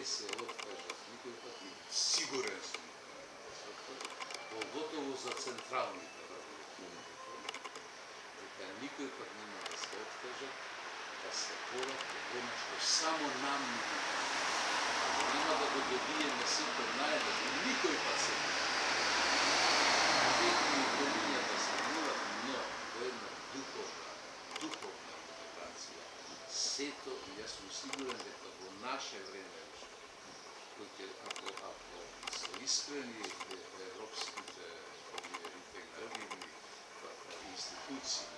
се откажат, никој пат и сигурен сум, поготово за централните радиофони, дека никој пат нема да се откажат, да се борат од оно што само нам ни нема да го добиеме сето наедно, никој пат се веќе волија да стануват, но во една духовна мотивација. Сето, и јас сум сигурен дека во наше време, ако се искрени европските интегративни институции,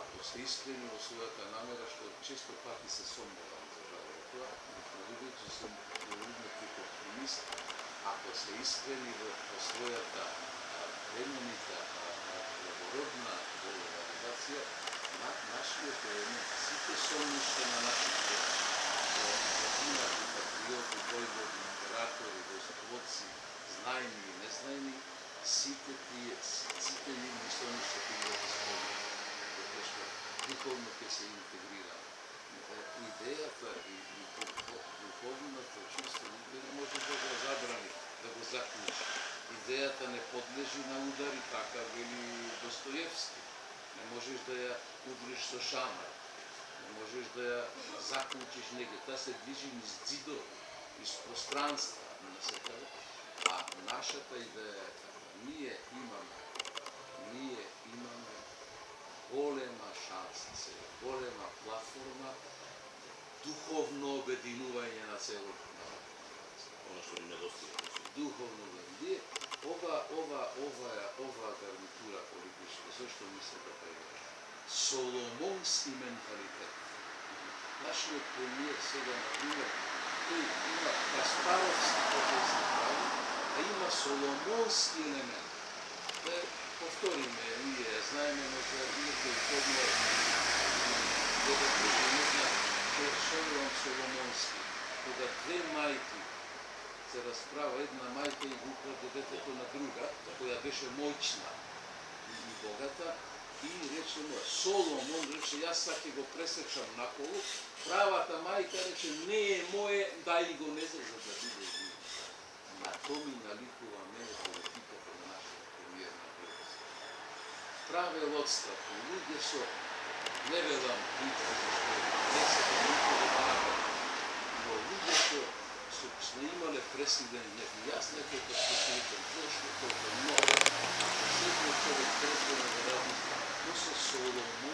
ако се искрени во својата намера, што често пати се сомневам за тоа, бидејќи сум големиот оптимист, ако се искрени во својата временита благородна организација, нашиот елемент, сите сомништа на нашите загинати патриоти, војводи, императори, војсководци, знајни и незнајни, сите нивни сомништа ќе ги исполнат, затоа што духовно ќе се интегрира. Идејата и духовното чувство никој не може да го забрани, да го заклучи. Идејата не подлежи на удари, така вели Достоевски. Не можеш да ја удриш со шамар, не можеш да ја заклучиш негде. Таа се движи низ ѕидови, низ пространства, а нашата идеја е така. Ние имаме голема шанса, голема платформа, духовно обединување на целото народ. Оно што ни недостига. Духовно обединување. Ова гарнитура политичка, зашто мислам дека е соломонски менталитет. Нашиот премиер сега, например, тој има Каспаровски потезни прави, а има соломонски елемент. Да повториме, ние знаеме, може да некој помне, да кажем, персонирам соломонски, кога две мајки се расправа, една мајка и го украде детето на друга, која беше моćна и богата, и рече му, Соломон рече, јас саке го пресечам наполу, правата мајка рече, не е мое, дај го не за да биде жив. На то ми наликува мене политиката на нашата премиерна Българска. Праве одстапи, луѓе со, не велам битва, зашто не се да никога бага, но луѓе со сме имале пресиден јас некој да се сретам, зашто толку много. Седно човек презвена да ради, то се Соломон